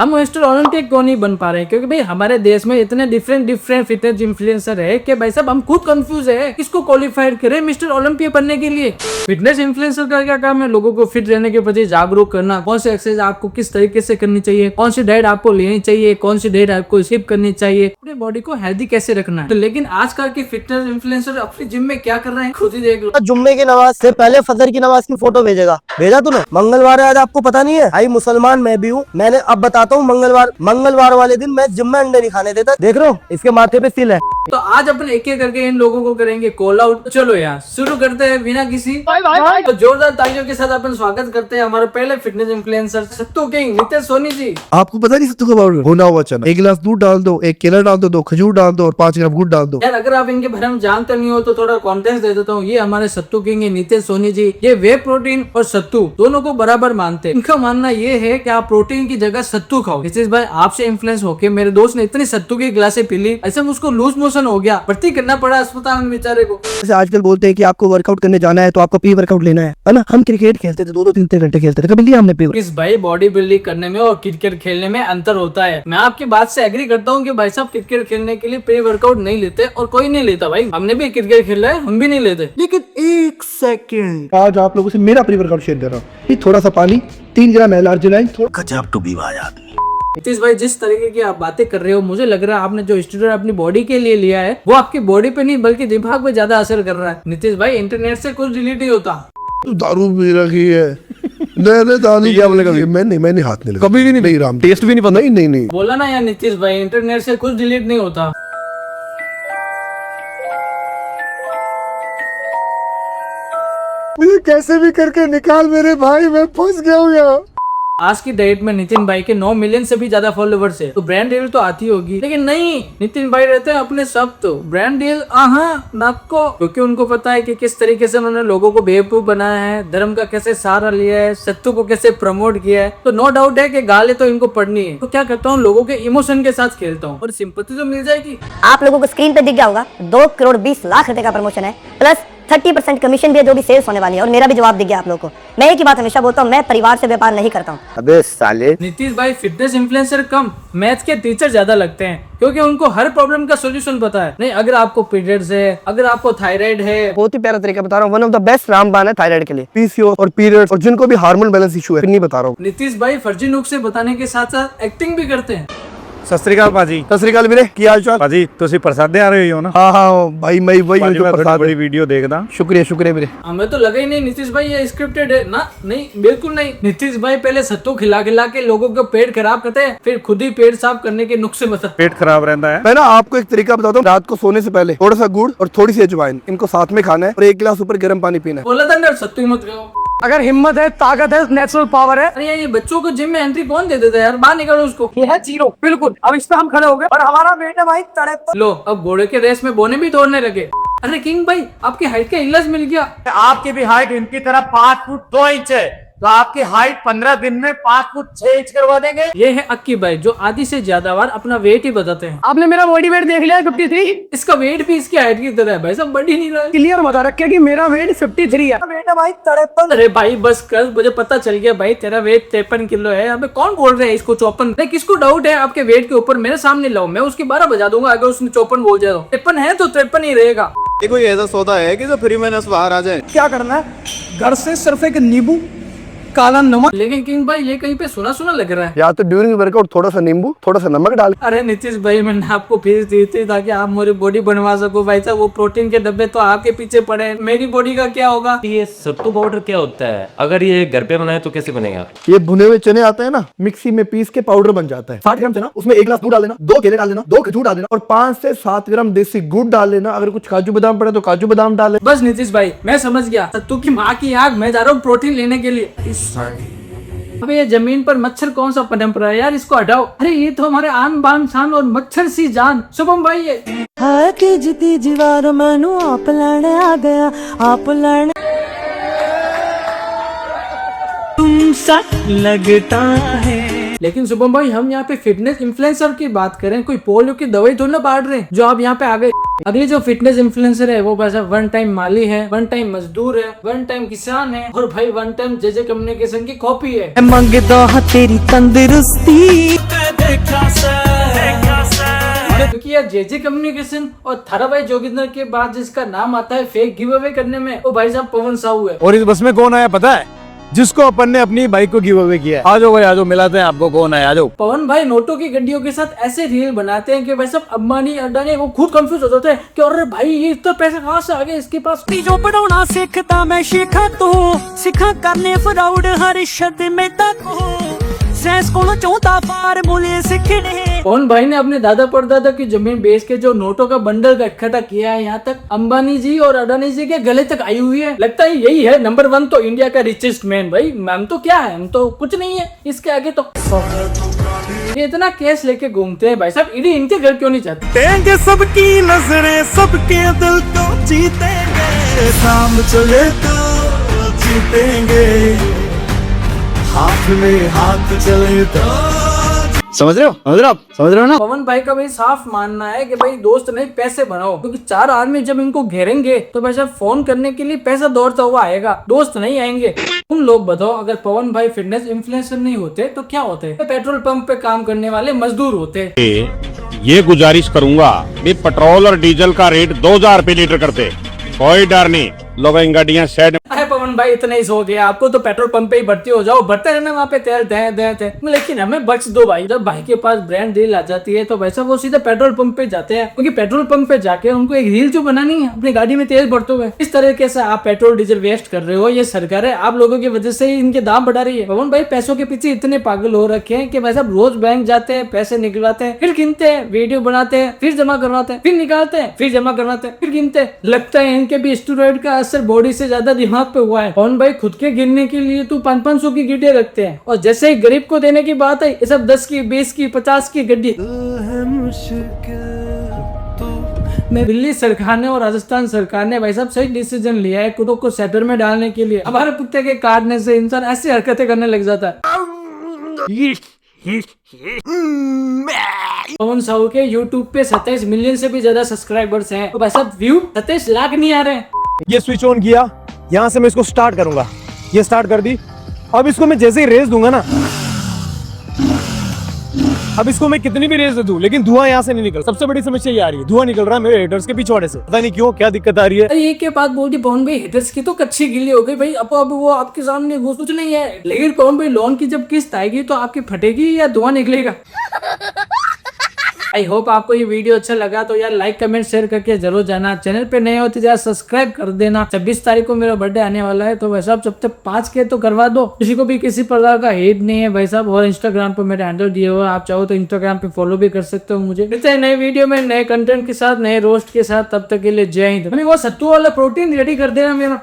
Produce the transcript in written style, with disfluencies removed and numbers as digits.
हम mister Olympic क्यों नहीं बन पा रहे हैं? क्योंकि भाई हमारे देश में इतने डिफरेंट फिटनेस इन्फ्लुएंसर है कि भाई साहब हम खुद कंफ्यूज है किसको क्वालिफाइड करें मिस्टर ओलंपिक बनने के लिए। फिटनेस इन्फ्लुएंसर का क्या काम है? लोगों को फिट रहने के प्रति जागरूक करना, कौन सी एक्सरसाइज आपको किस तरीके से करनी चाहिए, कौन सी डाइट आपको लेनी चाहिए, कौन सी डाइट आपको स्किप करनी चाहिए, अपनी बॉडी को हेल्दी कैसे रखना है। तो लेकिन आजकल के फिटनेस इन्फ्लुएंसर अपनी जिम में क्या कर रहे हैं खुद ही देख लो। जुम्मे की नमाज से पहले फजर की नमाज की फोटो भेजा तूने? मंगलवार है आज, आपको पता नहीं है? भाई मुसलमान मैं भी हूँ। मैंने अब बताता हूँ, मंगलवार वाले दिन मैं जिम में अंडे नहीं खाने देता। देख रहे हो इसके माथे पे सिल है। तो आज अपन एक एक करके इन लोगों को करेंगे कॉल आउट। चलो यार शुरू करते हैं बिना किसी तो जोरदार तालियों के साथ अपन स्वागत करते हैं हमारे पहले फिटनेस इन्फ्लुएंसर सत्तू किंग नितेश सोनी जी। आपको पता नहीं सत्तू का पाउडर होना हुआ चना, 1 गिलास दूध डाल दो, 1 केला डाल दो, 2 खजूर डाल दो और 5 ग्राम गुड़ डाल दो। यार अगर आप इनके बारे में जानते नहीं हो तो थोड़ा कॉन्टेक्स्ट दे देता हूँ। ये हमारे सत्तू किंग है नितेश सोनी जी। ये वे प्रोटीन और सत्तू दोनों को बराबर मानते हैं। इनका मानना ये है कि आप प्रोटीन की जगह सत्तू खाओ। नितेश भाई आपसे इन्फ्लुएंस होके मेरे दोस्त ने इतनी सत्तू की गिलासें पी ली, ऐसे में उसको लूज मोशन हो गया, भर्ती करना पड़ा अस्पताल में बेचारे को। जैसे आजकल बोलते हैं कि आपको वर्कआउट करने जाना है तो आपको प्री वर्कआउट लेना है ना? हम क्रिकेट खेलते थे 2-2 3-3 घंटे खेलते थे, कभी लिया हमने प्री? इस भाई बॉडी बिल्डिंग करने में और क्रिकेट खेलने में अंतर होता है। मैं आपकी बात से एग्री करता हूँ कि भाई साहब क्रिकेट खेलने के लिए प्री वर्कआउट नहीं लेते और कोई नहीं लेता। भाई हमने भी क्रिकेट खेला है, हम भी नहीं लेते। लेकिन 1 सेकंड, आज आप लोगों से मेरा प्री वर्कआउट शेयर कर रहा हूँ। ये थोड़ा सा पानी, 3 ग्राम एल-आर्जिनाइन, थोड़ा गजब टू बी भाई आदमी। नितीश भाई जिस तरीके की आप बातें कर रहे हो, मुझे लग रहा है आपने जो स्टूडेंट अपनी बॉडी के लिए लिया है वो आपकी बॉडी पे नहीं बल्कि दिमाग पे ज्यादा असर कर रहा है। नितीश भाई इंटरनेट से कुछ डिलीट नहीं होता। तू दारू पी रखी है। नहीं दारू क्या बोले कभी? मैंने हाथ नहीं लगा कभी भी नहीं राम, टेस्ट भी नहीं पता। नहीं बोला ना यार नितीश भाई, इंटरनेट से कुछ डिलीट नहीं होता। मुझे कैसे भी करके निकाल मेरे भाई, मैं फंस गया हूँ यहाँ। आज की डेट में नितिन भाई के 9 मिलियन से भी ज्यादा फॉलोवर्स है, तो ब्रांड डील तो आती होगी। लेकिन नहीं, नितिन भाई रहते हैं अपने सब तो ब्रांड डील नाको, क्योंकि उनको पता है कि किस तरीके से उन्होंने लोगों को बेवकूफ बनाया है, धर्म का कैसे सहारा लिया है, सत्तू को कैसे प्रमोट किया है। तो नो डाउट है कि गाली तो इनको पढ़नी है। तो क्या करता हूँ, लोगों के इमोशन के साथ खेलता हूँ और सिंपैथी तो मिल जाएगी। आप लोगों को स्क्रीन पे दिख गया होगा 2 करोड़ 20 लाख रुपए का प्रमोशन है, प्लस 30% कमीशन भी है जो भी सेल्स होने वाली है। और मेरा भी जवाब दिख गया आप लोगों को। मैं एक ही बात हमेशा बोलता हूँ, मैं परिवार से व्यापार नहीं करता हूँ। अबे साले, नीतीश भाई फिटनेस इन्फ्लुएंसर कम, मैथ्स के टीचर ज्यादा लगते हैं क्योंकि उनको हर प्रॉब्लम का सोल्यूशन पता है। नहीं, अगर आपको पीरियड्स है, अगर आपको थायराइड है, बहुत ही प्यारा तरीका बता रहा हूँ। वन ऑफ द बेस्ट रामबाण है थायराइड के लिए, पीसीओएस और पीरियड्स और जिनको भी हार्मोन बैलेंस इशू है। नहीं बता रहा हूँ। नीतीश भाई फर्जी नुक से बताने के साथ साथ एक्टिंग भी करते हैं। सत श्री अकाल भाजी। सत श्री अकाल ਵੀਰੇ, ਕੀ ਹਾਲ ਚਾਲ? भाजी ਤੁਸੀਂ ਪ੍ਰਸਾਦੇ ਆ ਰਹੇ ਹੋ ना? हाँ भाई, मैं वही हूँ जो मैं प्रसाद। बड़ी वीडियो देखदा। शुक्रिया मेरे। हमें तो लगा ही नहीं नितीश भाई ये स्क्रिप्टेड है ना। नहीं बिल्कुल नहीं। नितीश भाई पहले सत्तू खिला के लोगों का पेट खराब करते हैं, फिर खुद ही पेट साफ करने के नुस्खे बताते। पेट खराब रहता है। मैं ना आपको एक तरीका बताता हूँ। रात को सोने से पहले थोड़ा सा गुड़ और थोड़ी सी अजवाइन, इनको साथ में खाना है और 1 गिलास ऊपर गर्म पानी पीना है। बोला था ना सत्तू मत खाओ। अगर हिम्मत है, ताकत है, नेचुरल पावर है। अरे यार ये बच्चों को जिम में एंट्री कौन दे देता है यार? बाहर निकालो उसको। ये है 0 बिल्कुल। अब इस पे हम खड़े हो गए और हमारा वेट है भाई 53। लो अब घोड़े के रेस में बोने भी दौड़ने लगे। अरे किंग भाई आपकी हाइट का इलाज मिल गया। आपकी भी हाइट इनकी तरह 5 फुट 2 इंच है, तो आपकी हाइट 15 दिन में 5 फुट 6 इंच करवा देंगे। ये है अक्की भाई जो आधी से ज्यादा बार अपना वेट ही बताते हैं। आपने मेरा बॉडी वेट देख लिया 53। इसका वेट भी इसकी हाइट की तरह है भाई, सब बढ़ ही नहीं रहा है। क्लियर बता रखा कि मेरा वेट 53 है। वेट है भाई 53। अरे भाई बस कर, मुझे पता चल गया भाई तेरा वेट 53 किलो है। अबे कौन बोल रहे हैं इसको 54? नहीं, किसको डाउट है आपके वेट के ऊपर मेरे सामने लाओ, मैं उसकी 12 बजा दूंगा। अगर उसने 54 बोल जाए तो 53 है तो 53 ही रहेगा। ये कोई ऐसा सौदा है कि जो फ्री में नस बाहर आ जाए? क्या करना है, घर से सिर्फ एक नींबू, काला नमक। लेकिन किंग भाई ये कहीं पे सुना सुना लग रहा है। या तो ड्यूरिंग वर्कआउट थोड़ा सा नींबू, थोड़ा सा नमक डाल। अरे नीतीश भाई मैंने आपको फीस दी थी ताकि आप मेरी बॉडी बनवा सको। भाई साहब वो प्रोटीन के डब्बे तो आपके पीछे पड़े हैं, मेरी बॉडी का क्या होगा? ये सत्तू पाउडर क्या होता है? अगर ये घर पे बनाए तो कैसे बनेगा? ये भुने हुए चने आते हैं ना, मिक्सी में पीस के पाउडर बन जाता है। 60 ग्राम चना, उसमें 1 गिलास दूध डाल देना, 2 केले डाल देना, 2 खजूर डाल देना और 5 से 7 ग्राम देसी गुड़ डाल लेना। अगर कुछ काजू बादाम पड़े तो काजू बादाम डाल लेना। बस नीतीश भाई मैं समझ गया, सत्तू की माँ की आग। मैं जा रहा हूँ प्रोटीन लेने के लिए। अबे ये जमीन पर मच्छर कौन सा पनप रहा है यार, इसको हटाओ। अरे ये तो हमारे आन बान शान और मच्छर सी जान शुभम भाई ये जीती जीवार मैनू आप लैने आ गया, आप लैने तुम सा लगता है। लेकिन शुभम भाई हम यहाँ पे फिटनेस इन्फ्लुएंसर की बात करें, कोई पोलियो की दवाई थोड़ी ना बांट रहे हैं जो आप यहाँ पे आ गए। अगली जो फिटनेस इन्फ्लुएंसर है वो भाई साहब वन टाइम माली है, वन टाइम मजदूर है, वन टाइम किसान है और भाई वन टाइम जेजे कम्युनिकेशन की कॉपी है। मंगदा हाँ तेरी तंदुरुस्ती क्योंकि यार जेजे कम्युनिकेशन और थाराबाई जोगिंदर के बाद जिसका नाम आता है फेक गिव अवे करने में, वो भाई साहब पवन साहू है। और इस बस में कौन आया पता है? जिसको अपन ने अपनी बाइक को गिव अवे किया। आ जाओ भाई, आ जाओ, मिलाते हैं आपको कौन है। आ जाओ। पवन भाई नोटों की गड्डियों के साथ ऐसे रील बनाते हैं कि भाई सब अंबानी अडानी वो खुद कंफ्यूज हो जाते हैं कि अरे भाई ये इतना पैसे कहाँ से आ गए इसके पास। जो पढ़ाना सीखता मैं सीखा तो सीखा करने फ्रॉड हर शब्द में तक सेंस को चौथा फार्मूले सीखने। पवन भाई ने अपने दादा परदादा की जमीन बेच के जो नोटों का बंडल का इकट्ठा किया है, यहाँ तक अंबानी जी और अडानी जी के गले तक आई हुई है। लगता है यही है नंबर 1 तो इंडिया का रिचेस्ट मैन। भाई हम तो क्या है, हम तो कुछ नहीं है इसके आगे तो। ये इतना कैश लेके घूमते हैं भाई साहब, इनके घर क्यों नहीं जाते? देंगे सबकी नजरें सबके दिल को जीतेंगे, शाम चले तो जीतेंगे, हाथ में हाथ चले तो। समझ रहे हो ना? पवन भाई का भाई साफ मानना है कि भाई दोस्त नहीं पैसे बनाओ, क्योंकि 4 आदमी जब इनको घेरेंगे तो भाई साहब फोन करने के लिए पैसा दौड़ता हुआ आएगा, दोस्त नहीं आएंगे। तुम लोग बताओ, अगर पवन भाई फिटनेस इन्फ्लुएंसर नहीं होते तो क्या होते? पेट्रोल पंप पे काम करने वाले मजदूर होते। ये गुजारिश करूंगा भी पेट्रोल और डीजल का रेट 2000 रुपए लीटर करते, कोई डर नहीं, लोग गाड़ियां शेड। अरे पवन भाई इतना ही सो गया, आपको तो पेट्रोल पंप पे ही भर्ती हो जाओ, भरते रहना वहाँ पे तेल दे। लेकिन हमें बख्श दो भाई, जब भाई के पास ब्रांड डील आ जाती है तो वैसा वो सीधे पेट्रोल पंप पे जाते हैं, क्योंकि पेट्रोल पंप पे जाके उनको एक रील जो बनानी है अपनी गाड़ी में तेल भरते हुए। इस तरीके से आप पेट्रोल डीजल वेस्ट कर रहे हो, ये सरकार है आप लोगों की वजह से ही इनके दाम बढ़ा रही है। पवन भाई पैसों के पीछे इतने पागल हो रखे हैं कि भाई साहब रोज बैंक जाते हैं, पैसे निकलवाते हैं, फिर गिनते हैं, वीडियो बनाते हैं, फिर जमा करवाते हैं, फिर निकालते हैं, फिर जमा करवाते हैं, फिर गिनते हैं। लगता है इनके भी स्टेरॉइड का असर बॉडी से ज्यादा दिमाग पे हुआ है। पवन भाई खुद के गिनने के लिए तो 500 की गिड्डियां रखते हैं, और जैसे ही गरीब को देने की बात है ये सब 10 की, 20 की, 50 की गड्डी। दिल्ली सरकार ने और राजस्थान सरकार ने भाई साहब सही डिसीजन लिया है कुत्तों को सेटर में डालने के लिए। हमारे कुत्ते के काटने से इंसान ऐसी हरकतें करने लग जाता है। पवन साहू के YouTube पे 27 मिलियन से भी ज्यादा सब्सक्राइबर्स हैं, तो भाई साहब व्यू 27 लाख नहीं आ रहे हैं। ये स्विच ऑन किया, यहाँ से मैं इसको स्टार्ट करूंगा। ये स्टार्ट कर दी। अब इसको मैं जैसे ही रेस दूंगा ना, अब इसको मैं कितनी भी रेस दे दूं लेकिन धुआं यहाँ से नहीं निकल। सबसे बड़ी समस्या ये आ रही है, धुआं निकल रहा है मेरे हेडर्स के पिछवाड़े से, पता नहीं क्यों, क्या दिक्कत आ रही है। अरे ये क्या बात बोल दी पवन भाई, हेडर्स की तो कच्ची गिल्ली हो गई भाई। अब वो आपके सामने वो कुछ नहीं है, लेकिन पवन भाई लोन की जब किस्त आएगी तो आपकी फटेगी या धुआं निकलेगा? आई होप आपको ये वीडियो अच्छा लगा, तो यार लाइक कमेंट शेयर करके जरूर जाना। चैनल पे नए हो तो यार सब्सक्राइब कर देना। 26 तारीख को मेरा बर्थडे आने वाला है, तो भाई साहब जब तक 5K तो करवा दो, किसी को भी किसी प्रकार का हेट नहीं है भाई साहब। और इंस्टाग्राम पे मेरा हैंडल दिया हुआ है, आप चाहो तो इंस्टाग्राम पे फॉलो भी कर सकते हो मुझे। मिलते हैं नए वीडियो में नए कंटेंट के साथ, नए रोस्ट के साथ। तब तक के लिए जय हिंद। वो सत्तू वाला प्रोटीन रेडी कर देना मेरा।